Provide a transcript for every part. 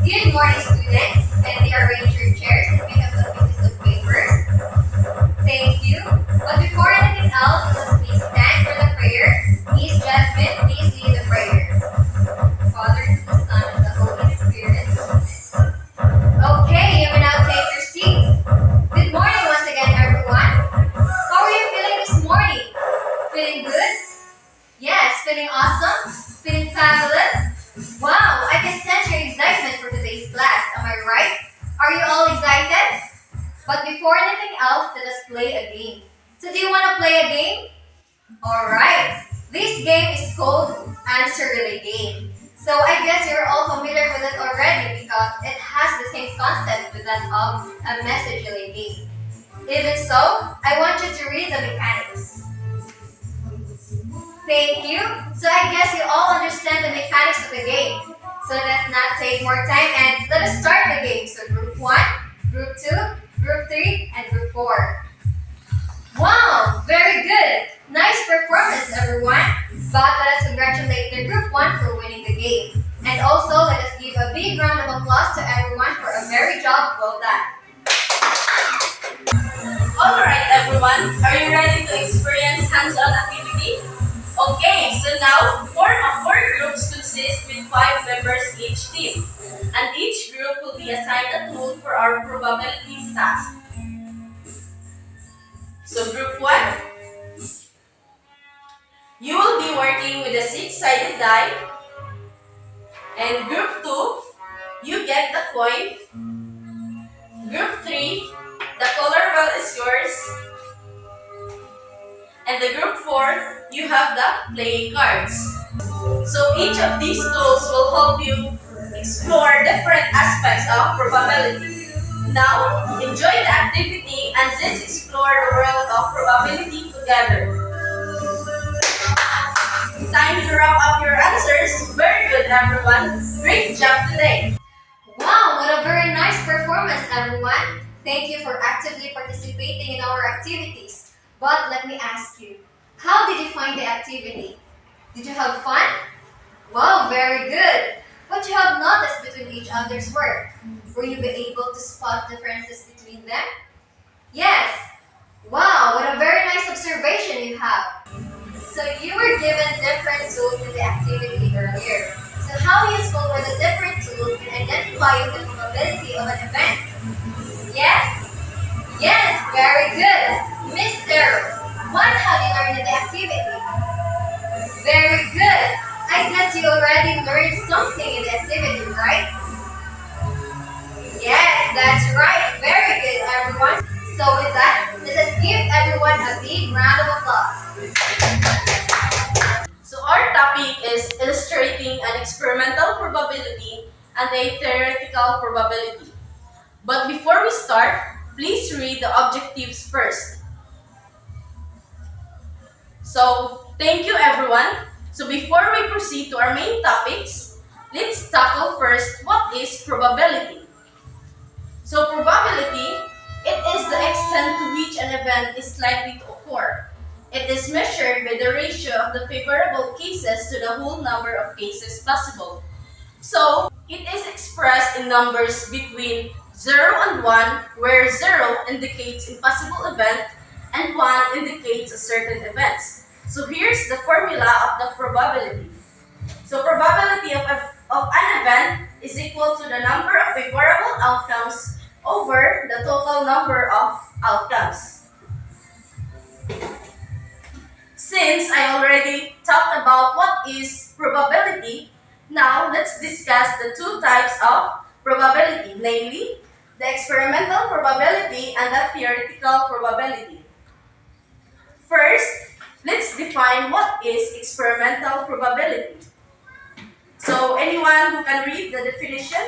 Good morning, students. Kindly arrange your chairs and pick up some pieces of paper. Thank you. But before anything else, let's please stand for the prayer. Miss Jasmine, please lead the prayer. Father, to the Son, and the Holy Spirit. Okay, you may now take your seats. Good morning once again, everyone. How are you feeling this morning? Feeling good? Yes, feeling awesome? Feeling fabulous? Wow, I can sense your excitement for today's class. Am I right? Are you all excited? But before anything else, let us play a game. So do you want to play a game? Alright. This game is called Answer Relay Game. So I guess you're all familiar with it already because it has the same concept with that of a message relay game. Even so, I want you to read the mechanics. Thank you. So I guess you all understand the mechanics of the game. So let's not take more time and let us start the game. So Group 1, Group 2, Group 3, and Group 4. Wow, very good. Nice performance, everyone. But let us congratulate the Group 1 for winning the game. And also let us give a big round of applause to everyone for a very job well done. Alright everyone, are you ready to experience hands-on activity? Okay, so now, four groups consist with 5 members each team. And each group will be assigned a tool for our probabilities task. So Group 1, you will be working with a 6-sided die. And Group 2, you get the coin. Group 3, the color wheel is yours. And the Group 4, you have the playing cards. So each of these tools will help you explore different aspects of probability. Now, enjoy the activity and let's explore the world of probability together. Time to wrap up your answers. Very good, everyone. Great job today. Wow, what a very nice performance, everyone. Thank you for actively participating in our activities. But let me ask you, how did you find the activity? Did you have fun? Wow, very good. What you have noticed between each other's work? Were you able to spot differences between them? Yes. Wow, what a very nice observation you have. So you were given different tools in the activity earlier. So how useful were the different tools in identifying the probability of an event? Yes? Yes, very good. Miss Darrow, what have you learned in the activity? Very good. I guess you already learned something in the activity, right? Yes, that's right. Very good, everyone. So with that, let us give everyone a big round of applause. So our topic is illustrating an experimental probability and a theoretical probability. But before we start, please read the objectives first. So, thank you everyone. So before we proceed to our main topics, let's tackle first what is probability. So probability, it is the extent to which an event is likely to occur. It is measured by the ratio of the favorable cases to the whole number of cases possible. So, it is expressed in numbers between 0 and 1, where 0 indicates impossible event and 1 indicates a certain event. So here's the formula of the probability. So probability of an event is equal to the number of favorable outcomes over the total number of outcomes. Since I already talked about what is probability, now let's discuss the two types of probability, namely the experimental probability and the theoretical probability. First, let's define what is experimental probability. So, anyone who can read the definition?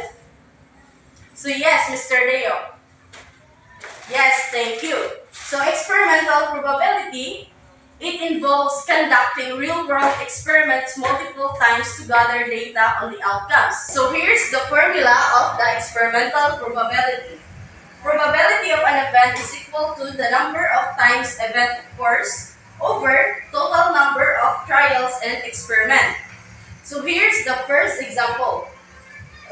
So yes, Mr. Deo. Yes, thank you. So, experimental probability, it involves conducting real-world experiments multiple times to gather data on the outcomes. So here's the formula of the experimental probability. Probability of an event is equal to the number of times event occurs over total number of trials and experiment. So here's the first example.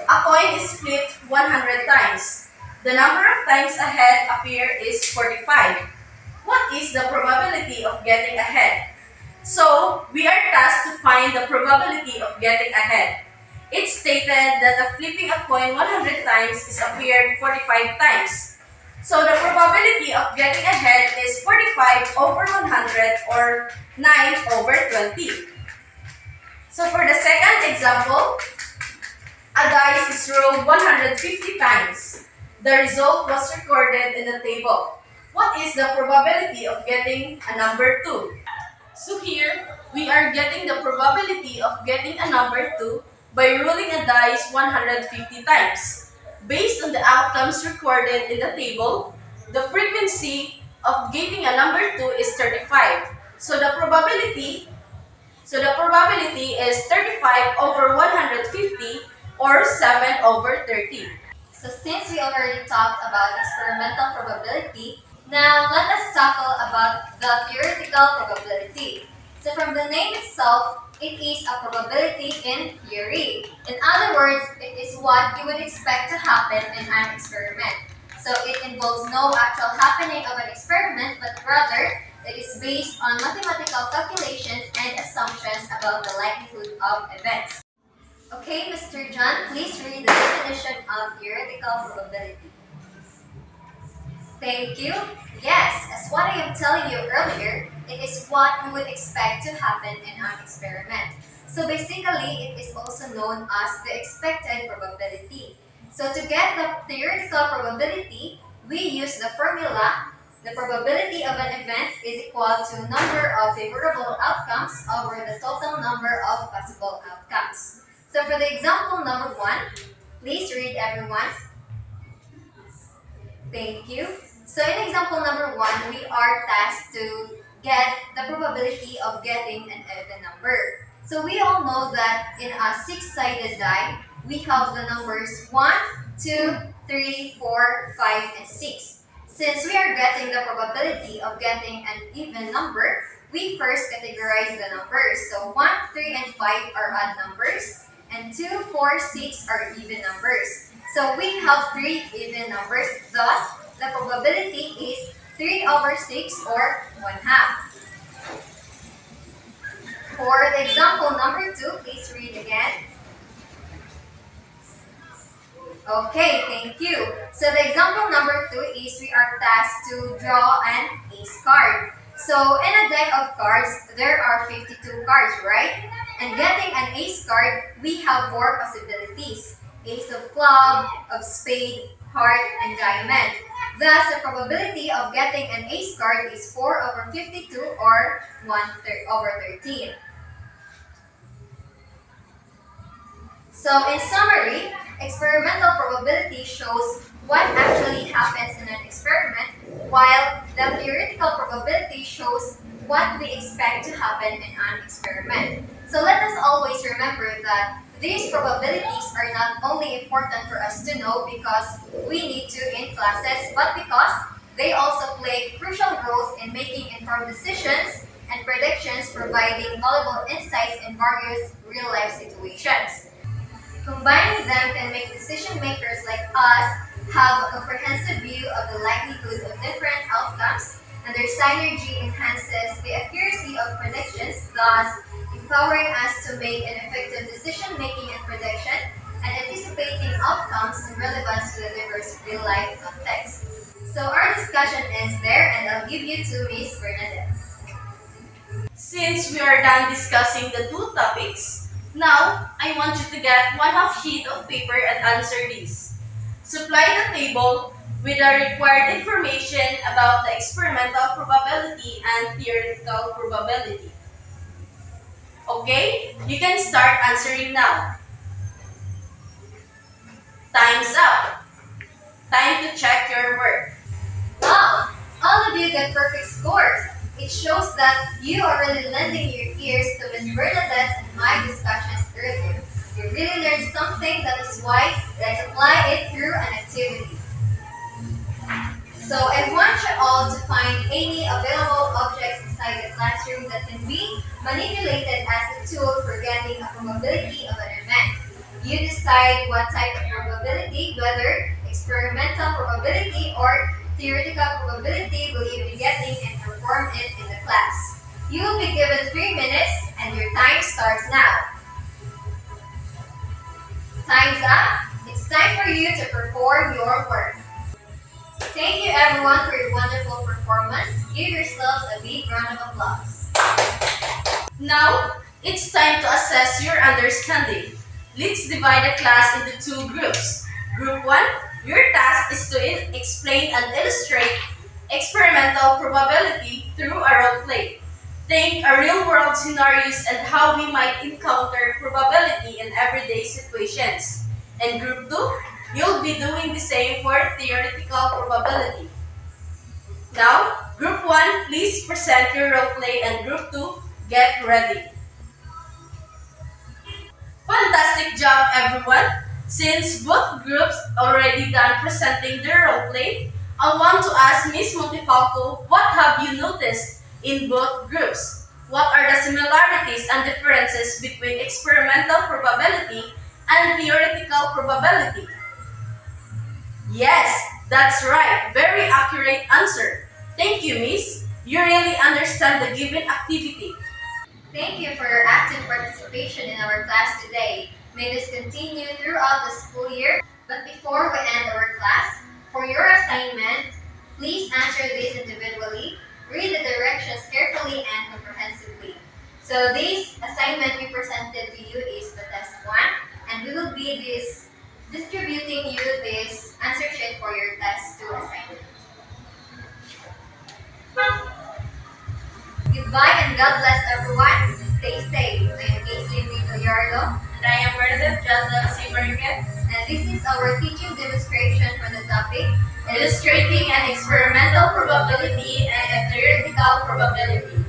A coin is flipped 100 times. The number of times ahead appear is 45. What is the probability of getting ahead? So, we are tasked to find the probability of getting ahead. It's stated that the flipping a coin 100 times is appeared 45 times. So, the probability of getting ahead is 45 over 100 or 9 over 20. So, for the second example, a dice is rolled 150 times. The result was recorded in the table. What is the probability of getting a number 2? So here, we are getting the probability of getting a number 2 by rolling a dice 150 times. Based on the outcomes recorded in the table, the frequency of getting a number 2 is 35. So the probability is 35 over 150 or 7 over 30. So since we already talked about experimental probability, now let us tackle about the theoretical probability. So from the name itself, it is a probability in theory. In other words, it is what you would expect to happen in an experiment. So it involves no actual happening of an experiment, but rather it is based on mathematical calculations and assumptions about the likelihood of events. Okay, Mr. John, please read the definition of theoretical probability. Thank you. Yes, as what I am telling you earlier, it is what we would expect to happen in an experiment. So basically, it is also known as the expected probability. So to get the theoretical probability, we use the formula. The probability of an event is equal to number of favorable outcomes over the total number of possible outcomes. So for the example number 1, please read everyone. Thank you. So in example number 1, we are tasked to get the probability of getting an even number. So we all know that in a 6-sided die, we have the numbers 1, 2, 3, 4, 5, and 6. Since we are getting the probability of getting an even number, we first categorize the numbers. So 1, 3, and 5 are odd numbers, and 2, 4, 6 are even numbers. So we have 3 even numbers, thus the probability is 3 over 6 or 1/2. For the example number 2, please read again. Okay, thank you. So the example number 2 is we are tasked to draw an ace card. So in a deck of cards, there are 52 cards, right? And getting an ace card, we have 4 possibilities. Ace of club, of spade, heart, and diamond. Thus, the probability of getting an ace card is 4 over 52 or 1/3 over 13. So in summary, experimental probability shows what actually happens in an experiment, while the theoretical probability shows what we expect to happen in an experiment. So let us always remember that these probabilities are not only important for us to know because we need to in classes, but because they also play crucial roles in making informed decisions and predictions, providing valuable insights in various real-life situations. Combining them can make decision makers like us have a comprehensive view of the likelihood of different outcomes, and their synergy enhances the accuracy of predictions, thus empowering us to make an effective decision-making and prediction, and anticipating outcomes in relevance to the diverse real-life context. So our discussion ends there, and I'll give you to Miss Bernadeth. Since we are done discussing the 2 topics, now I want you to get 1/2 sheet of paper and answer these. Supply the table with the required information about the experimental probability and theoretical probability. Okay, you can start answering now. Time's up. Time to check your work. Wow, all of you get perfect scores. It shows that you are really lending your ears to Miss Bernadette and my discussions earlier. You really learned something, that is why let's apply it through an activity. So I want you all to find any available objects inside the classroom that can be manipulated as a tool for getting a probability of an event. You decide what type of probability, whether experimental probability or theoretical probability, will you be getting and perform it in the class. You will be given 3 minutes and your time starts now. Time's up. It's time for you to perform your work. Thank you everyone for your wonderful performance. Give yourselves a big round of applause. Now, it's time to assess your understanding. Let's divide the class into 2 groups. Group 1, your task is to explain and illustrate experimental probability through a role play. Think a real-world scenarios and how we might encounter probability in everyday situations. And Group 2, you'll be doing the same for theoretical probability. Now, Group 1, please present your role play, and Group 2, get ready. Fantastic job, everyone! Since both groups already done presenting their role play, I want to ask Ms. Montefalco, what have you noticed in both groups? What are the similarities and differences between experimental probability and theoretical probability? Yes, that's right. Very accurate answer. Thank you, Miss. You really understand the given activity. Thank you for your active participation in our class today. May this continue throughout the school year. But before we end our class, for your assignment, please answer these individually. Read the directions carefully and comprehensively. So this assignment we presented to you is the test 1, and we will be distributing you this answer sheet for your test 2 assignment. Goodbye and God bless everyone. Stay safe. I am Lyn D, Villiardo. And I am Bernadeth, Jazel, Marikit. And this is our teaching demonstration for the topic Illustrating an experimental probability and a theoretical probability.